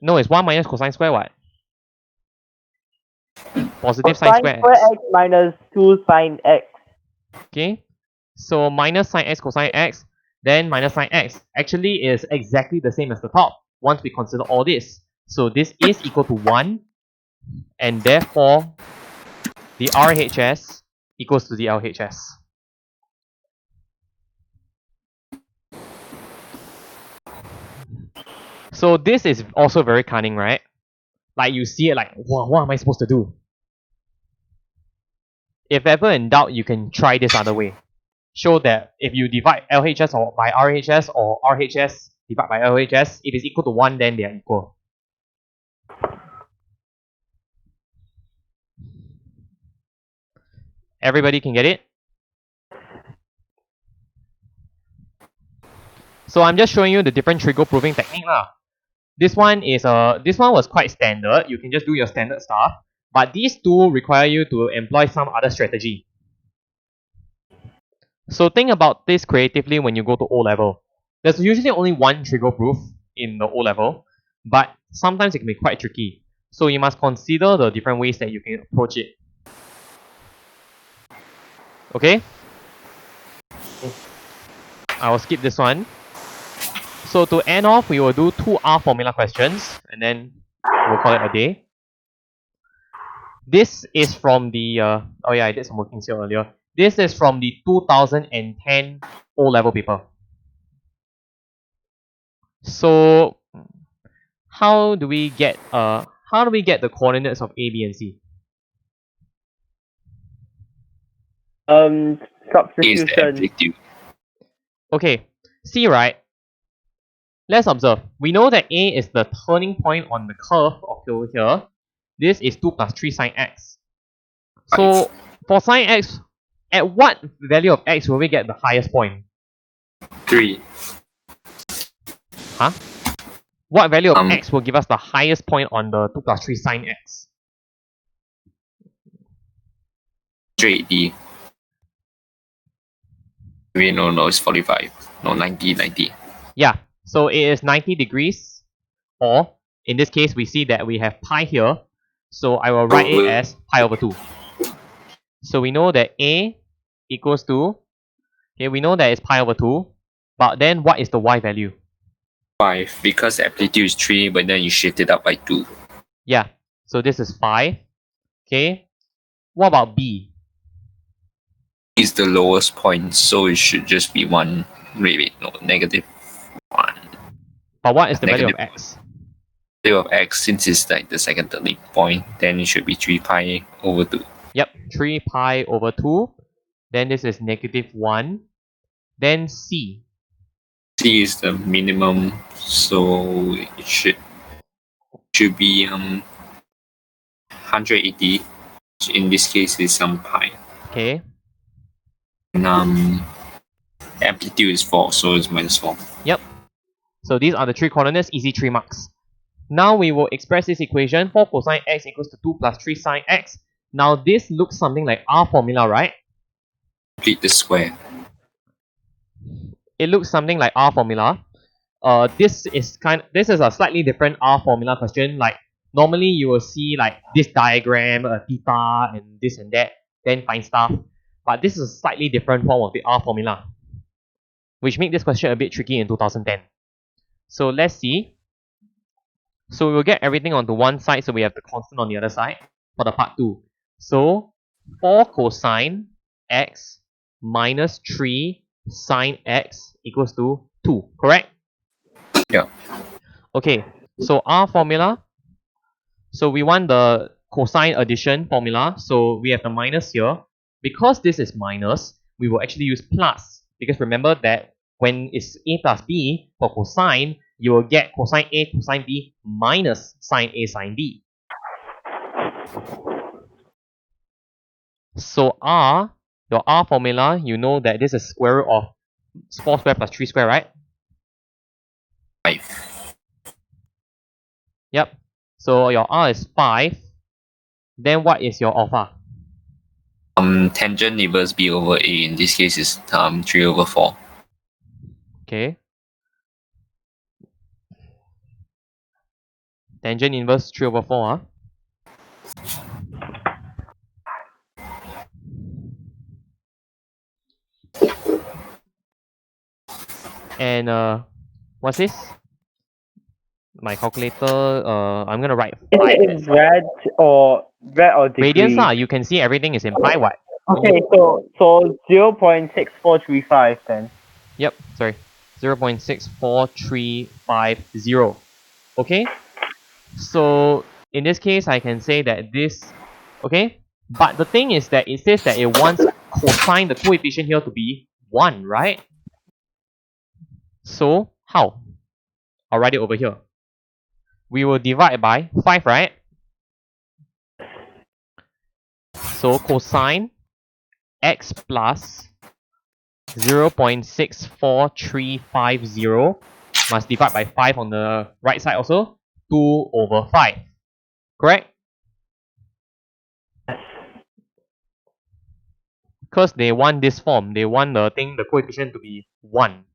No, it's 1 minus cosine square what? Positive sine Cosine square square x. x minus 2 sine x. Okay? So minus sine x cosine x, then minus sine x. Actually is exactly the same as the top, once we consider all this. So this is equal to 1, and therefore the RHS equals to the LHS. So this is also very cunning, right? Like you see it like, wow, what am I supposed to do? If ever in doubt, you can try this other way. Show that if you divide LHS or by RHS or RHS divide by LHS, if it's equal to 1, then they are equal. Everybody can get it? So I'm just showing you the different trigo proving technique lah. This one was quite standard. You can just do your standard stuff. But these two require you to employ some other strategy. So think about this creatively when you go to O-Level. There's usually only one trigo proof in the O-Level, but sometimes it can be quite tricky. So you must consider the different ways that you can approach it. Okay? I will skip this one. So to end off, we will do 2 R formula questions, and then we'll call it a day. This is from the, oh yeah, I did some workings here earlier. This is from the 2010 O-Level paper. So, how do we get the coordinates of A, B, and C? Is the Substitution. amplitude. Okay, C, right? Let's observe. We know that A is the turning point on the curve of over here. This is 2 plus 3 sine x. So, for sine x, at what value of x will we get the highest point? 3. Huh? What value of x will give us the highest point on the 2 plus 3 sine x? Straight D. Wait, no, it's 45. No, 90. Yeah, so it is 90 degrees, or in this case, we see that we have pi here, so I will write it as pi over 2. So we know that A equals to, okay, we know that it's pi over 2, but then what is the y value? 5. Because amplitude is 3, but then you shift it up by 2. Yeah, so this is 5. Okay, what about B? Is the lowest point, so it should just be 1. Wait, no, negative 1. But what is the value of Negative x? Value of x, since it's like the second turning point, then it should be 3 pi over 2. Yep, 3 pi over 2. Then this is negative 1. Then C. C is the minimum, so it should be 180. In this case, is some pi. Okay. And amplitude is 4, so it's minus 4. Yep. So these are the 3 coordinates, easy 3 marks. Now we will express this equation. 4 cosine x equals to 2 plus 3 sine x. Now this looks something like R formula, right? Complete the square. It looks something like R formula. This is a slightly different R formula question. Like normally you will see like this diagram, theta and this and that, then find stuff. But this is a slightly different form of the R formula, which made this question a bit tricky in 2010. So let's see. So we will get everything onto one side, so we have the constant on the other side for the part 2. So 4 cosine x minus 3 sine x equals to 2, correct? Yeah. Okay, so R formula. So we want the cosine addition formula, so we have the minus here. Because this is minus, we will actually use plus, because remember that when it's a plus b for cosine, you will get cosine a cosine b minus sine a sine b. So r, your r formula, you know that this is square root of 4 square plus 3 square, right? 5. Yep. So your r is 5. Then what is your alpha? Tangent inverse b over a in this case is 3 over 4. Okay. Tangent inverse 3 over 4, huh? And what's this? My calculator, I'm gonna write 5. Is it in red or degree? Radians lah, you can see everything is in pi what? Okay, so 0.6435 then. Yep, sorry. 0.64350. Okay? So in this case I can say that this, okay? But the thing is that it says that it wants cosine, the coefficient here, to be 1, right? So how? I'll write it over here. We will divide by 5, right? So cosine x plus 0.64350 must divide by 5 on the right side also. 2 over 5. Correct? Because they want this form. They want the coefficient to be 1.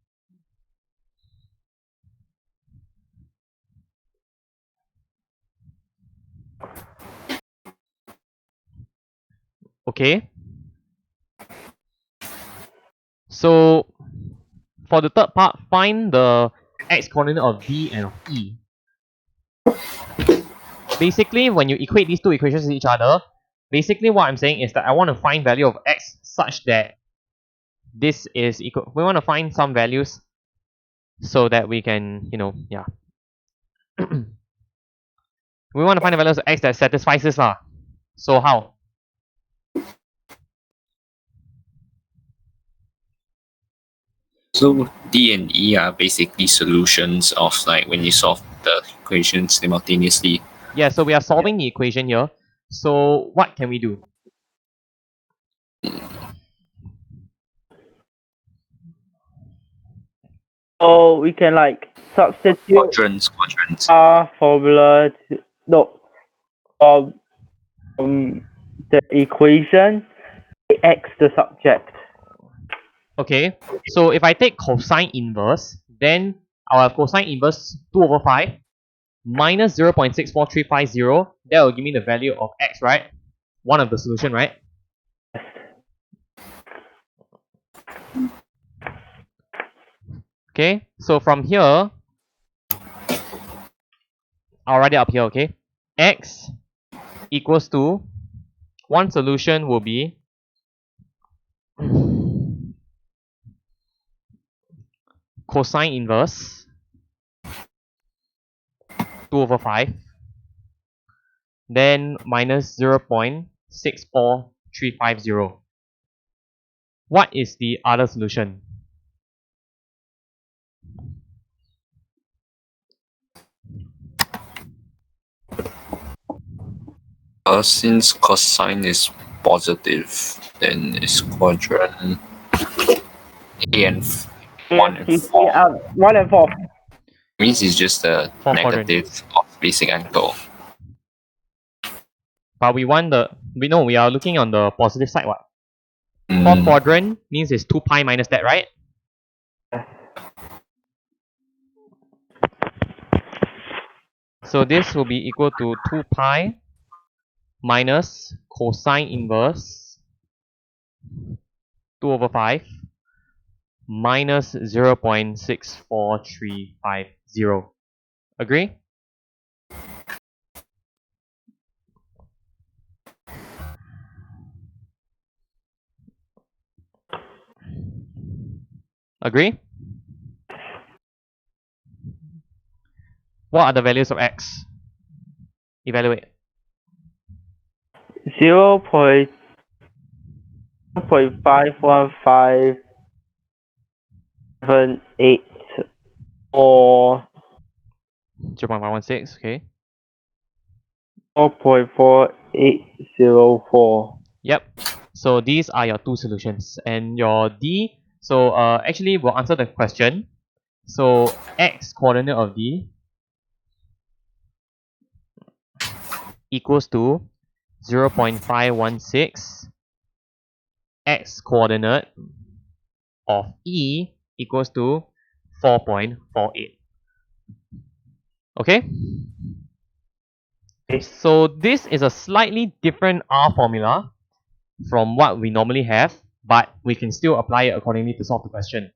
Okay? So, for the third part, find the x coordinate of D and of E. Basically, when you equate these two equations to each other, basically what I'm saying is that I want to find value of x such that this is equal. We want to find some values so that we can, yeah. We want to find the values of x that satisfies this lah. So how? So D and E are basically solutions of like when you solve the equations simultaneously. Yeah, so we are solving the equation here. So what can we do? So we can like substitute Quadrants. our formula the equation, x the subject. Okay, so if I take cosine inverse, then I'll have cosine inverse 2 over 5 minus 0.64350. That will give me the value of x, right? One of the solution, right? Okay, so from here, I'll write it up here, okay? X equals to, one solution will be cosine inverse 2 over 5, then minus 0.64350. What is the other solution? Since cosine is positive, then it's quadrant A and 1 and 4. 1 and 4. Means it's just a Fourth negative of basic angle. But we want we are looking on the positive side, what? Mm, Fourth quadrant means it's 2 pi minus that, right? So this will be equal to 2 pi minus cosine inverse 2 over 5 minus 0.64350. Agree? Agree? What are the values of x? Evaluate. 0.515 4 0.516, okay. 4.4804. Yep. So these are your two solutions. And your D, so actually we'll answer the question. So x coordinate of D equals to 0.516. X coordinate of E equals to 4.48. Okay? So this is a slightly different R formula from what we normally have, but we can still apply it accordingly to solve the question.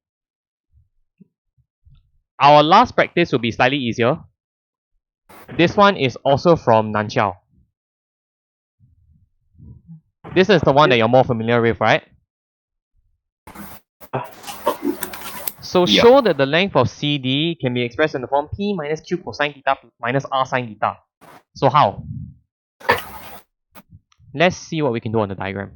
Our last practice will be slightly easier. This one is also from Nanxiao. This is the one that you're more familiar with, right? So Yeah. show that the length of CD can be expressed in the form P minus Q cosine theta minus R sine theta. So how? Let's see what we can do on the diagram.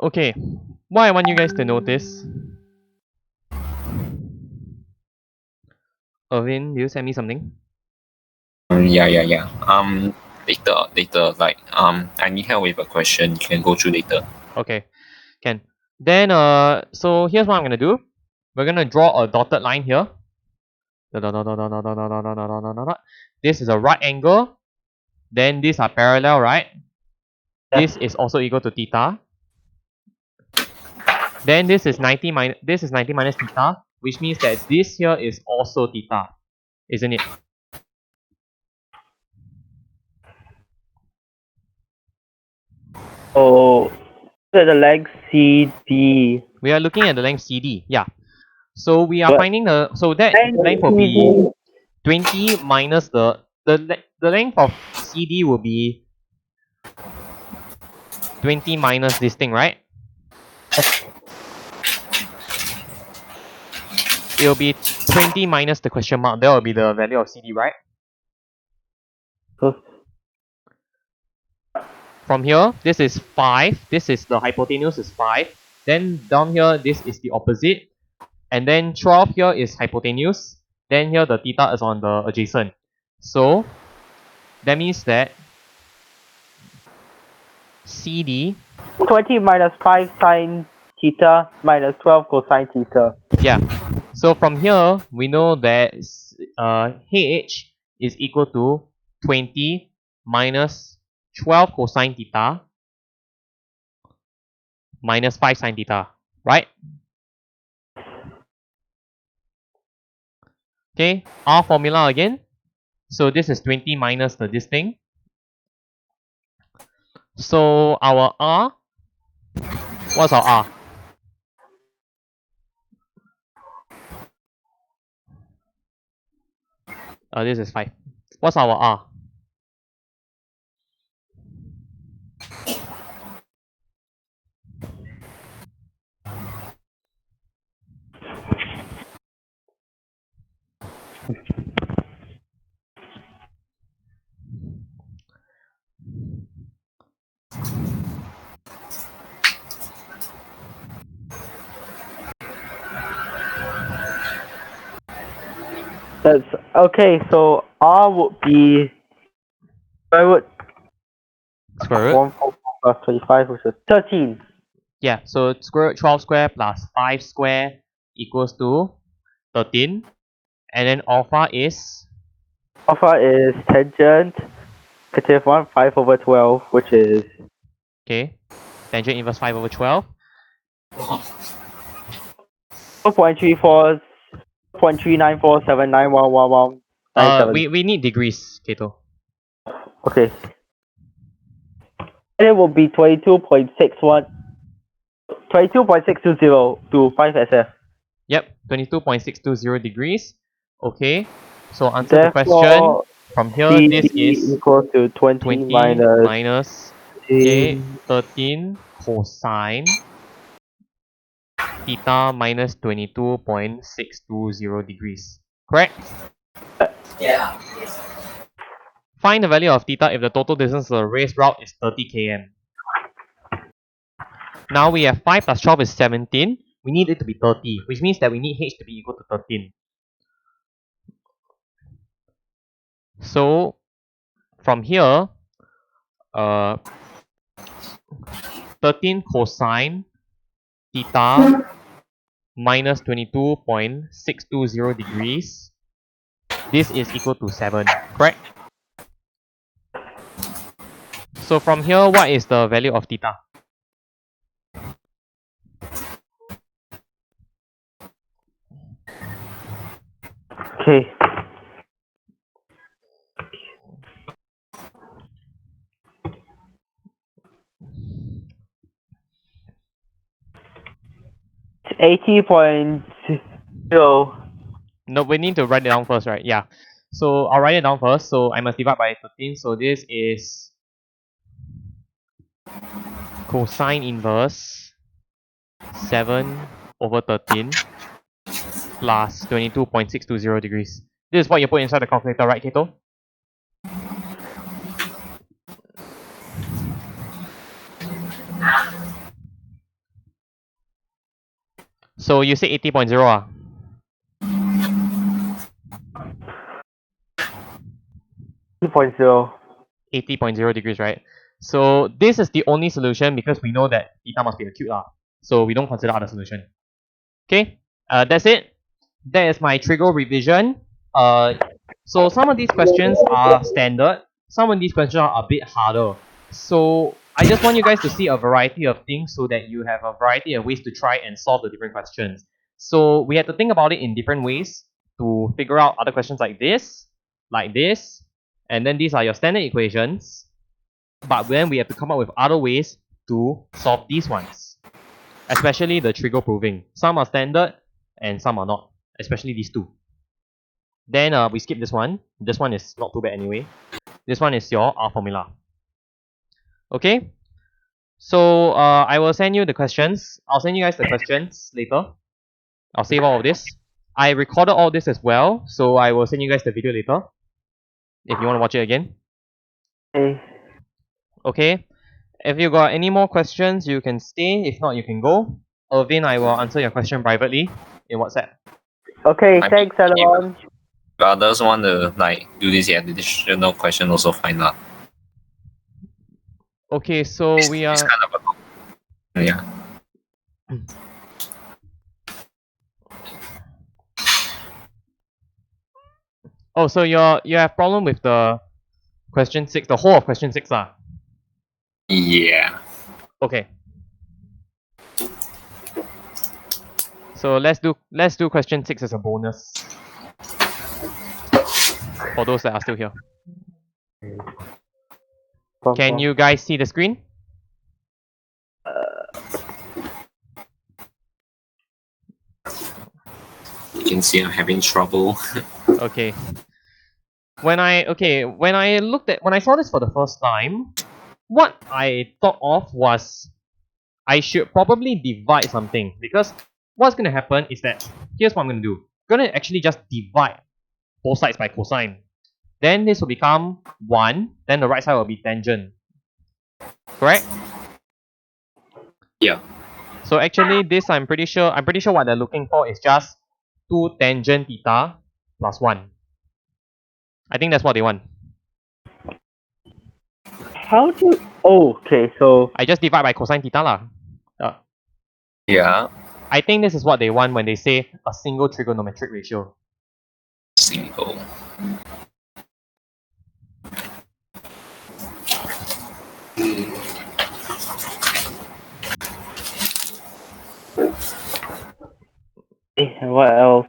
Okay, what I want you guys to notice. Irvin, did you send me something? Yeah. Later, like, I need help with a question. You can go through later. Okay, can. Then so here's what I'm gonna do. We're gonna draw a dotted line here. This is a right angle. Then these are parallel, right? This is also equal to theta. Then this is 90 minus theta, which means that this here is also theta, isn't it? Oh, the length CD. We are looking at the length CD, yeah. So we are But finding the, so that length will be 20 minus the length of CD will be 20 minus this thing, right? It will be 20 minus the question mark. That will be the value of CD, right? From here, this is 5. This is the hypotenuse is 5. Then down here, this is the opposite. And then 12 here is hypotenuse. Then here the theta is on the adjacent. So that means that CD, 20 minus 5 sine theta minus 12 cosine theta. yeah. So from here, we know that H is equal to 20 minus 12 cosine theta minus 5 sine theta, right? Okay, R formula again. So this is 20 minus this thing. So our R, what's our R? This is 5. What's our R? That's okay. So R would be square root Square root. 1 plus 25, which is 13. Yeah, so square root 12 square plus 5 square equals to 13. And then alpha is, Alpha is tangent negative 1 5 over 12, which is okay, tangent inverse 5 over 12. 4.34, 0.39479111197. We need degrees, Kato. Okay. And it will be 22.620 to 5 SF. Yep, 22.620 degrees. Okay, so answer the question. Therefore, From here, CD this is equals to 20 minus okay, 13 cosine theta minus 22.620 degrees. Correct? Yeah. Find the value of theta if the total distance of the race route is 30 km. Now we have 5 plus 12 is 17. We need it to be 30, which means that we need h to be equal to 13. So from here, 13 cosine theta minus 22.620 degrees. This is equal to 7, correct? So from here, what is the value of theta? Okay. It's 80.0. No, we need to write it down first, right? Yeah. So I'll write it down first. So I must divide by 13. So this is cosine inverse 7 over 13 plus 22.620 degrees. This is what you put inside the calculator, right, Kato? So you say 80.0 ah? 2.0. 80.0 degrees, right? So this is the only solution because we know that theta must be acute lah. So we don't consider other solution. Okay, that's it. That is my trigo revision. So some of these questions are standard. Some of these questions are a bit harder. So I just want you guys to see a variety of things so that you have a variety of ways to try and solve the different questions. So we have to think about it in different ways to figure out other questions like this, and then these are your standard equations. But then we have to come up with other ways to solve these ones, especially the trigo proving. Some are standard and some are not, especially these two. Then we skip this one. This one is not too bad anyway. This one is your R formula. Okay. So I will send you the questions. I'll send you guys the questions later. I'll save all of this. I recorded all this as well, so I will send you guys the video later if you want to watch it again. Okay. Okay. If you got any more questions, you can stay. If not, you can go. Irvin, I will answer your question privately in WhatsApp. Okay, I thanks, mean, everyone. If others want to do this additional question, also fine lah. Okay, so we It's are. kind of a yeah. Oh, so you have problem with the question 6, the whole of question 6 lah. Yeah. Okay. So let's do question 6 as a bonus. For those that are still here. Can you guys see the screen? You can see I'm having trouble. Okay. When I saw this for the first time, what I thought of was I should probably divide something, because what's gonna happen is that here's what I'm gonna do. I'm gonna actually just divide both sides by cosine. Then this will become 1, then the right side will be tangent. Correct? Yeah. So actually this I'm pretty sure what they're looking for is just 2 tangent theta plus 1. I think that's what they want. How do? Oh, okay. So I just divide by cosine theta lah. Yeah. I think this is what they want when they say a single trigonometric ratio. Single. what else?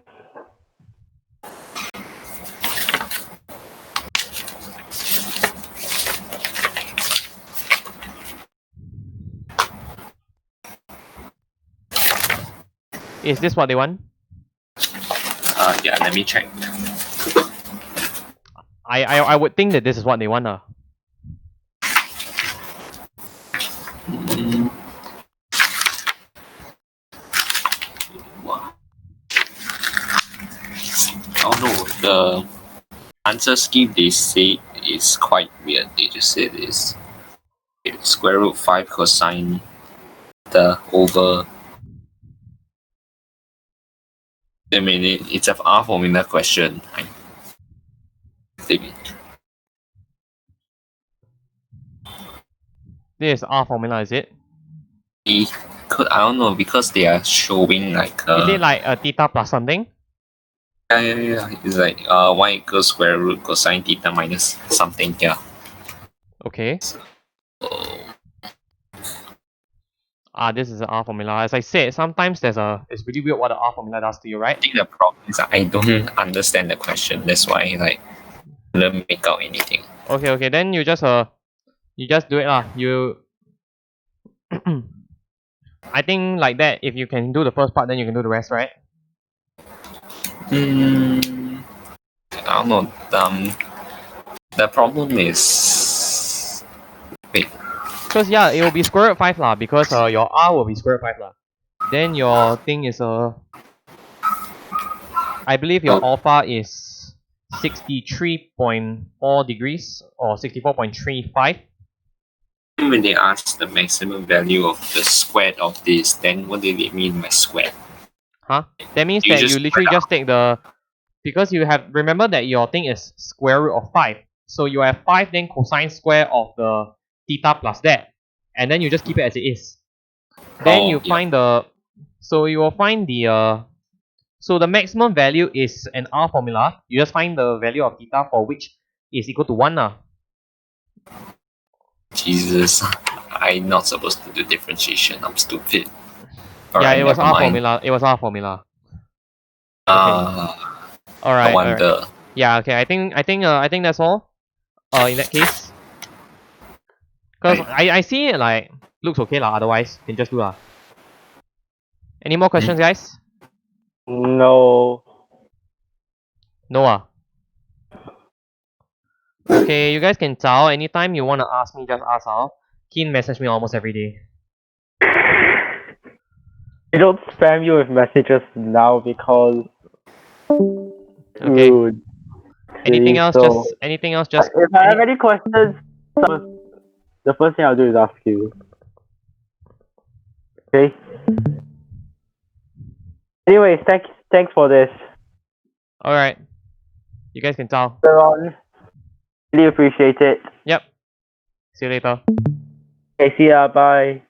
Is this what they want? Yeah, let me check. I would think that this is what they want. Oh no, the answer scheme they say is quite weird. They just said is square root 5 cosine the over. I mean, it's a R formula question. I think. This is R formula, is it? I don't know because they are showing like. Is it like a theta plus something? Yeah. It's like 1 equals square root cosine theta minus something. Yeah. Okay. Oh. This is an R formula. As I said, sometimes it's really weird what the R formula does to you, right? I think the problem is I don't understand the question. That's why like I don't make out anything. Okay, then you just do it lah. You I think like that, if you can do the first part, then you can do the rest, right? I don't know. The problem is Because yeah, it will be square root 5 lah, because your R will be square root 5 lah. Then your thing is I believe your alpha is 63.4 degrees or 64.35. when they ask the maximum value of the square of this, then what do they mean by square? Huh? That means You that just you literally square just take because you have, remember that your thing is square root of 5. So you have 5 then cosine square of the theta plus that. And then you just keep it as it is. Then you find so you will find so the maximum value is an R formula. You just find the value of theta for which is equal to 1 lah. Jesus, I'm not supposed to do differentiation. I'm stupid. Yeah, it was never R mind. formula. It was R formula. No Alright. wonder. Yeah, okay. I think that's all. In that case. Cause I see it like looks okay lah, otherwise can just do lah. Any more questions, guys? No. No ah. Okay, you guys can tell anytime you wanna ask me, just ask out. Keen message me almost every day. I don't spam you with messages now because. Okay. Rude. Anything else? So, Just if I have any questions, the first thing I'll do is ask you. Okay. Anyways, thanks for this. Alright. You guys can tell. Ron. Really appreciate it. Yep. See you later. Okay, see ya. Bye.